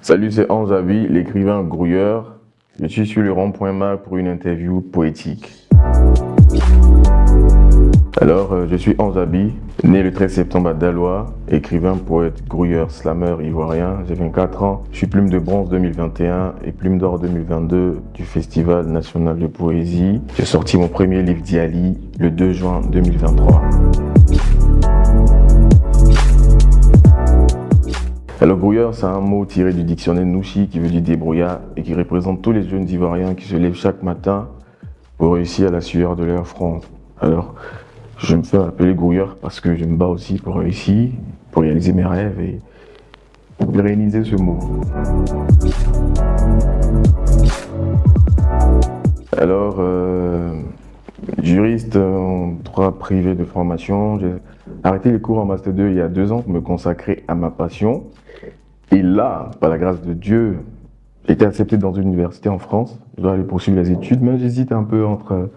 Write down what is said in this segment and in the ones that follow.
Salut, c'est Anzabi, l'écrivain grouilleur. Je suis sur le rond-point Mac pour une interview poétique. Je suis Anzabi, né le 13 septembre à Daloa, écrivain, poète, grouilleur, slameur ivoirien. J'ai 24 ans, je suis plume de bronze 2021 et plume d'or 2022 du Festival national de poésie. J'ai sorti mon premier livre Diali le 2 juin 2023. Grouilleur, c'est un mot tiré du dictionnaire Nouchi qui veut dire débrouillard et qui représente tous les jeunes Ivoiriens qui se lèvent chaque matin pour réussir à la sueur de leur front. Je me fais appeler grouilleur parce que je me bats aussi pour réussir, pour réaliser mes rêves et pour pérenniser ce mot. Juriste en droit privé de formation, j'ai arrêté les cours en Master 2 il y a 2 ans pour me consacrer à ma passion. Et là, par la grâce de Dieu, j'ai été accepté dans une université en France. Je dois aller poursuivre les études, mais j'hésite un peu entre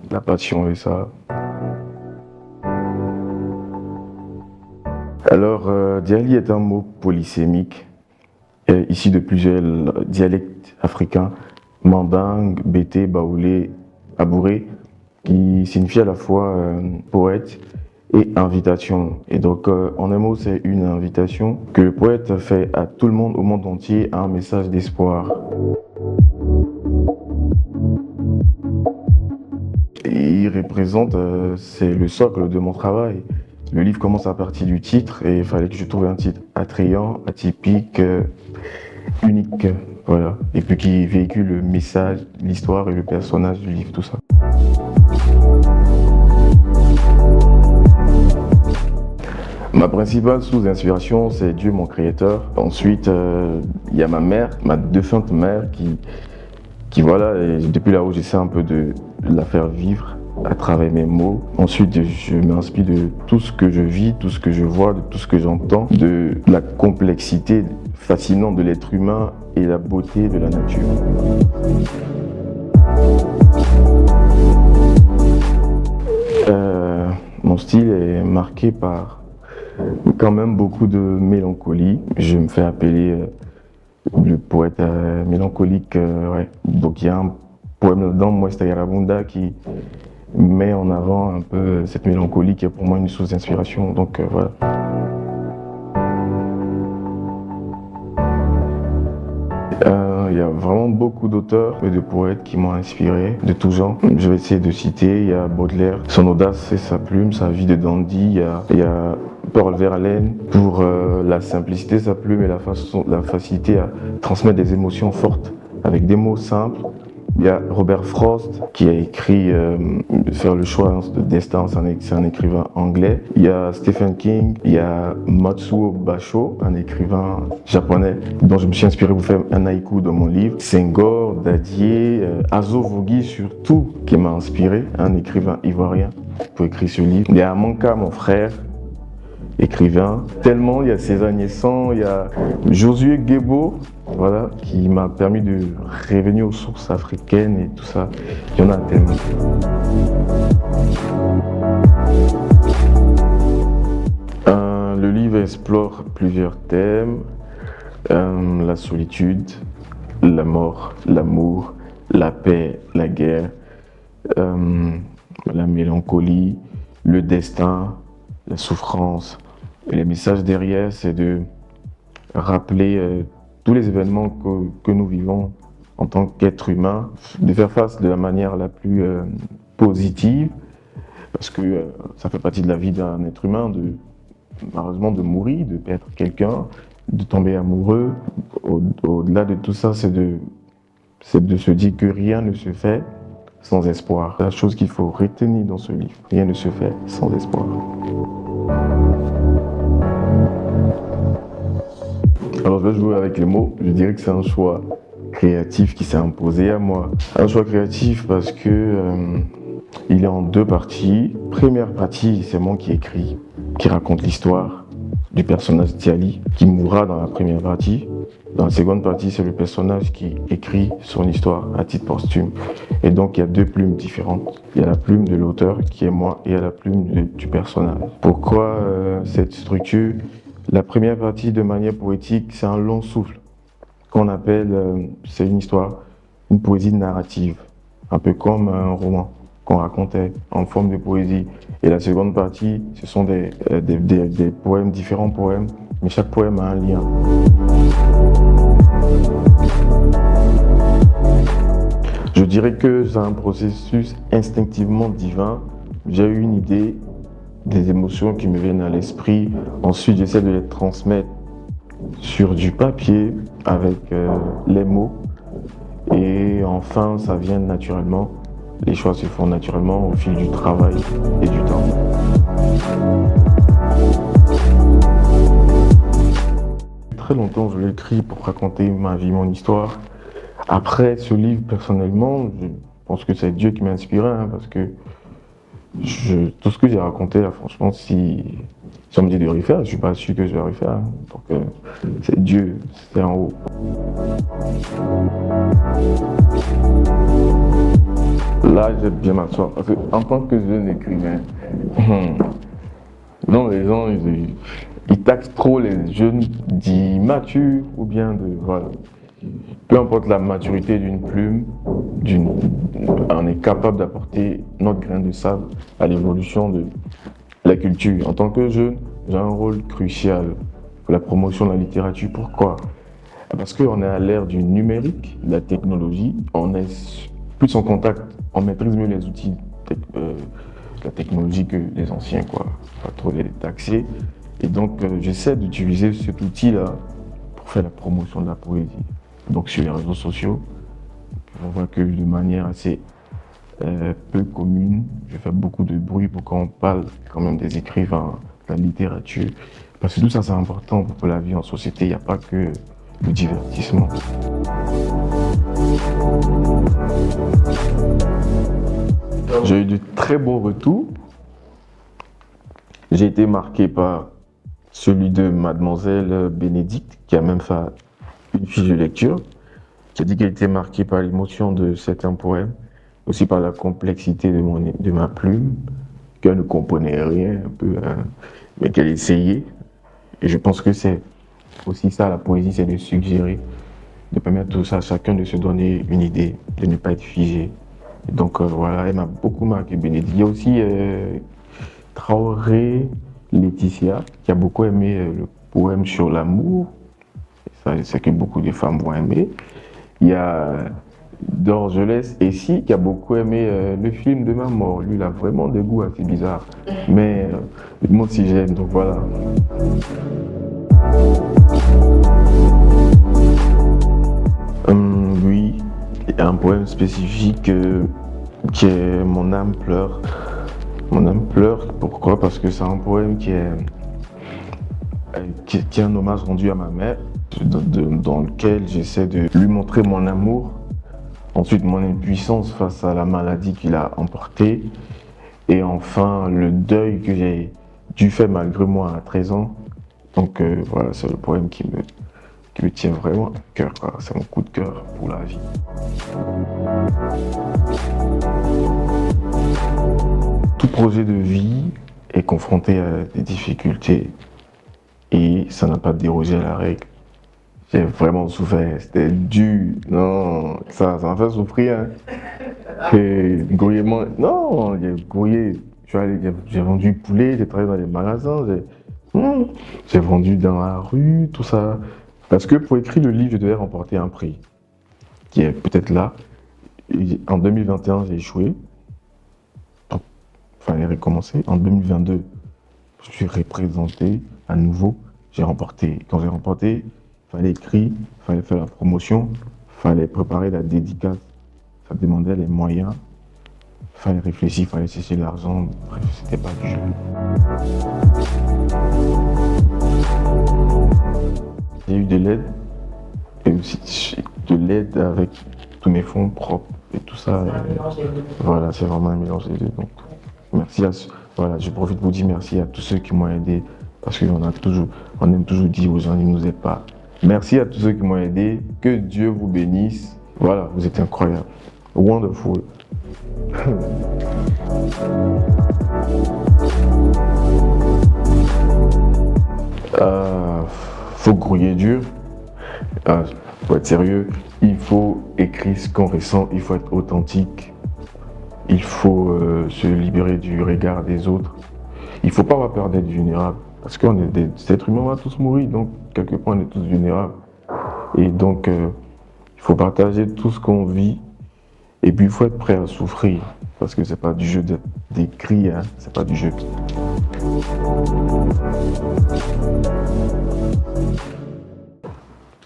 la passion et ça. Diali est un mot polysémique, issu de plusieurs dialectes africains, mandingue, bété, baoulé, abouré, qui signifie à la fois poète et invitation. Et donc, en un mot, c'est une invitation que le poète fait à tout le monde, au monde entier, à un message d'espoir. Il représente, c'est le socle de mon travail. Le livre commence à partir du titre et il fallait que je trouve un titre attrayant, atypique, unique, voilà. Et puis qui véhicule le message, l'histoire et le personnage du livre, tout ça. Ma principale source d'inspiration, c'est Dieu, mon créateur. Ensuite, il y a ma mère, ma défunte mère, qui voilà, et depuis là-haut, j'essaie un peu de la faire vivre à travers mes mots. Ensuite, je m'inspire de tout ce que je vis, tout ce que je vois, de tout ce que j'entends, de la complexité fascinante de l'être humain et la beauté de la nature. Mon style est marqué par quand même beaucoup de mélancolie. Je me fais appeler le poète mélancolique. Ouais. Donc il y a un poème là-dedans, Mwesta Yarabunda, qui met en avant un peu cette mélancolie qui est pour moi une source d'inspiration. Donc voilà. Il y a vraiment beaucoup d'auteurs et de poètes qui m'ont inspiré de tout genre. Je vais essayer de citer, il y a Baudelaire, son audace et sa plume, sa vie de dandy. Il y a Paul Verlaine pour la simplicité de sa plume et la facilité à transmettre des émotions fortes avec des mots simples. Il y a Robert Frost qui a écrit Faire le choix de destin, c'est un écrivain anglais. Il y a Stephen King, il y a Matsuo Basho, un écrivain japonais dont je me suis inspiré pour faire un haïku dans mon livre. Senghor, Dadier, Azo Vogi surtout qui m'a inspiré, un écrivain ivoirien pour écrire ce livre. Il y a Amanka, mon frère, écrivain. Tellement, il y a César Niessan, il y a Josué Guébo, voilà, qui m'a permis de revenir aux sources africaines et tout ça. Il y en a tellement. Le livre explore plusieurs thèmes, la solitude, la mort, l'amour, la paix, la guerre, la mélancolie, le destin, la souffrance. Et le message derrière, c'est de rappeler tous les événements que nous vivons en tant qu'être humain, de faire face de la manière la plus positive, parce que ça fait partie de la vie d'un être humain, malheureusement de mourir, de perdre quelqu'un, de tomber amoureux. Au-delà de tout ça, c'est de se dire que rien ne se fait sans espoir. C'est la chose qu'il faut retenir dans ce livre. Rien ne se fait sans espoir. Alors je vais jouer avec les mots. Je dirais que c'est un choix créatif qui s'est imposé à moi. Un choix créatif parce que il est en 2 parties. Première partie, c'est moi qui écris, qui raconte l'histoire du personnage Diali, qui mourra dans la première partie. Dans la seconde partie, c'est le personnage qui écrit son histoire à titre posthume. Et donc, il y a 2 plumes différentes. Il y a la plume de l'auteur, qui est moi, et il y a la plume du personnage. Pourquoi cette structure? La première partie, de manière poétique, c'est un long souffle. qu'on appelle, c'est une histoire, une poésie narrative, un peu comme un roman qu'on racontait en forme de poésie. Et la seconde partie, ce sont des poèmes, différents poèmes, mais chaque poème a un lien. Je dirais que c'est un processus instinctivement divin. J'ai eu une idée, des émotions qui me viennent à l'esprit. Ensuite, j'essaie de les transmettre sur du papier avec les mots. Et enfin, ça vient naturellement. Les choix se font naturellement au fil du travail et du temps. Très longtemps, je l'ai écrit pour raconter ma vie, mon histoire. Après ce livre, personnellement, je pense que c'est Dieu qui m'a inspiré, hein, parce que tout ce que j'ai raconté, là, franchement, si on me dit de refaire, je ne suis pas sûr que je vais refaire. Hein. Donc, c'est Dieu, c'est en haut. Là, j'aime bien m'asseoir, parce qu'en tant que jeune écrivain, non, les gens, ils taxent trop les jeunes d'immatures ou bien de... Voilà. Peu importe la maturité d'une plume, on est capable d'apporter notre grain de sable à l'évolution de la culture. En tant que jeune, j'ai un rôle crucial pour la promotion de la littérature. Pourquoi? Parce qu'on est à l'ère du numérique, de la technologie, on est plus en contact, on maîtrise mieux les outils de la technologie que les anciens, quoi. Pas trop les taxer. Et donc, j'essaie d'utiliser cet outil-là pour faire la promotion de la poésie. Donc, sur les réseaux sociaux, on voit que de manière assez peu commune, je fais beaucoup de bruit pour qu'on parle quand même des écrivains, de la littérature. Parce que tout ça, c'est important pour la vie en société. Il n'y a pas que le divertissement. J'ai eu de très beaux retours. J'ai été marqué par celui de Mademoiselle Bénédicte, qui a même fait une fiche de lecture, qui a dit qu'elle était marquée par l'émotion de certains poèmes, aussi par la complexité de ma plume, qu'elle ne comprenait rien un peu, hein, mais qu'elle essayait. Et je pense que c'est aussi ça, la poésie, c'est de suggérer, de permettre tout ça à chacun de se donner une idée, de ne pas être figé. Et donc voilà, elle m'a beaucoup marqué, Bénédicte. Il y a aussi Traoré Laetitia, qui a beaucoup aimé le poème sur l'amour. C'est que beaucoup de femmes vont aimer. Il y a Dorgelès Essi, qui a beaucoup aimé le film de ma mort. Lui, il a vraiment des goûts assez bizarres. Mais moi aussi j'aime, donc voilà. Oui, il y a un poème spécifique qui est Mon âme pleure. Mon âme pleure, pourquoi? Parce que c'est un poème qui est un hommage rendu à ma mère, dans lequel j'essaie de lui montrer mon amour, ensuite mon impuissance face à la maladie qu'il a emportée, et enfin le deuil que j'ai dû faire malgré moi à 13 ans. Donc voilà, c'est le poème qui me tient vraiment à cœur, c'est mon coup de cœur pour la vie. Tout projet de vie est confronté à des difficultés. Et ça n'a pas dérogé à la règle. J'ai vraiment souffert, c'était dur. Non, ça m'a fait souffrir. Hein. Et grouillement, non, j'ai grouillé. J'ai vendu poulet, j'ai travaillé dans les magasins, j'ai vendu dans la rue, tout ça. Parce que pour écrire le livre, je devais remporter un prix, qui est peut-être là. Et en 2021, j'ai échoué. Donc, il fallait recommencer. En 2022, je suis représenté à nouveau. J'ai remporté. Quand j'ai remporté, il fallait écrire, il fallait faire la promotion, il fallait préparer la dédicace. Ça demandait les moyens, il fallait réfléchir, il fallait chercher de l'argent. Bref, c'était pas du jeu. J'ai eu de l'aide, et aussi de l'aide avec tous mes fonds propres et tout ça. Voilà, c'est vraiment un mélange des deux. Donc, merci à voilà, je profite pour dire merci à tous ceux qui m'ont aidé, parce qu'on aime toujours dire aux gens, ils ne nous aident pas. Merci à tous ceux qui m'ont aidé, que Dieu vous bénisse. Voilà, vous êtes incroyables. Wonderful. Faut grouiller dur. Pour être sérieux, il faut écrire ce qu'on ressent, il faut être authentique, il faut se libérer du regard des autres. Il ne faut pas avoir peur d'être vulnérable, parce qu'on est des êtres humains, on va tous mourir, donc quelque part on est tous vulnérables. Et donc il faut partager tout ce qu'on vit, et puis il faut être prêt à souffrir, parce que c'est pas du jeu d'écrit, hein, c'est pas du jeu.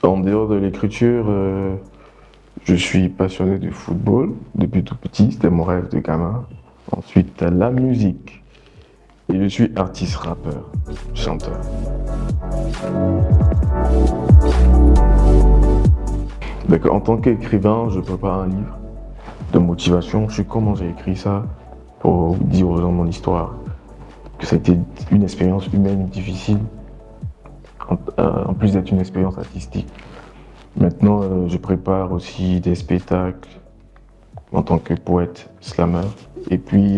En dehors de l'écriture, je suis passionné de football depuis tout petit, c'était mon rêve de gamin. Ensuite, la musique. Et je suis artiste, rappeur, chanteur. Donc, en tant qu'écrivain, je prépare un livre de motivation. Je sais comment j'ai écrit ça pour dire aux gens mon histoire. Que ça a été une expérience humaine difficile, en plus d'être une expérience artistique. Maintenant, je prépare aussi des spectacles en tant que poète, slammer. Et puis,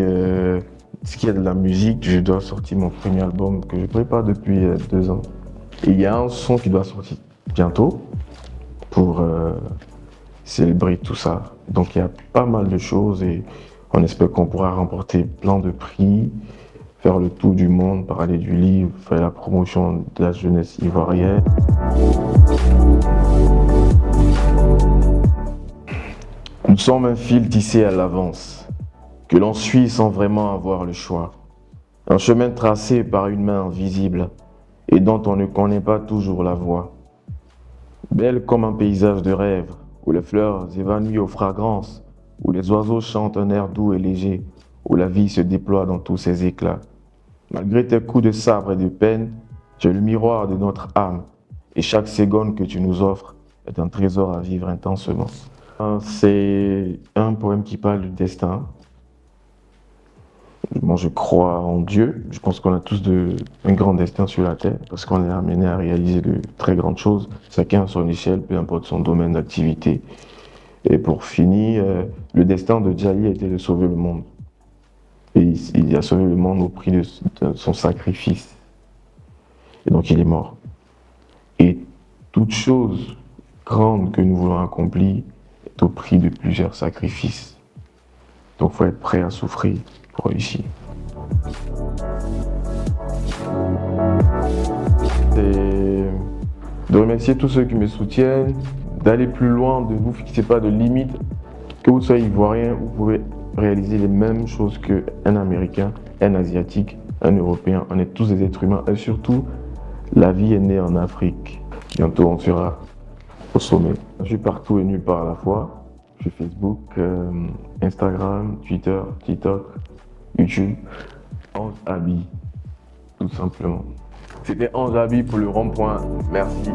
ce qui est de la musique, je dois sortir mon premier album que je prépare depuis 2 ans. Et il y a un son qui doit sortir bientôt pour célébrer tout ça. Donc il y a pas mal de choses et on espère qu'on pourra remporter plein de prix, faire le tour du monde, parler du livre, faire la promotion de la jeunesse ivoirienne. Nous sommes un fil tissé à l'avance, que l'on suit sans vraiment avoir le choix. Un chemin tracé par une main invisible et dont on ne connaît pas toujours la voie. Belle comme un paysage de rêve, où les fleurs évanouissent aux fragrances, où les oiseaux chantent un air doux et léger, où la vie se déploie dans tous ses éclats. Malgré tes coups de sabre et de peine, tu es le miroir de notre âme, et chaque seconde que tu nous offres est un trésor à vivre intensement. C'est un poème qui parle du destin. Moi, je crois en Dieu. Je pense qu'on a tous un grand destin sur la terre parce qu'on est amené à réaliser de très grandes choses, chacun à son échelle, peu importe son domaine d'activité. Et pour finir, le destin de Djali était de sauver le monde. Et il a sauvé le monde au prix de son sacrifice. Et donc il est mort. Et toute chose grande que nous voulons accomplir est au prix de plusieurs sacrifices. Donc il faut être prêt à souffrir pour réussir. C'est de remercier tous ceux qui me soutiennent, d'aller plus loin, de vous fixer pas de limites. Que vous soyez ivoirien, vous pouvez réaliser les mêmes choses qu'un Américain, un Asiatique, un Européen. On est tous des êtres humains et surtout, la vie est née en Afrique. Bientôt, on sera au sommet. Je suis partout et nulle part à la fois. Je suis Facebook, Instagram, Twitter, TikTok, YouTube. Ange Abi, tout simplement. C'était Ange Abi pour le rond-point. Merci.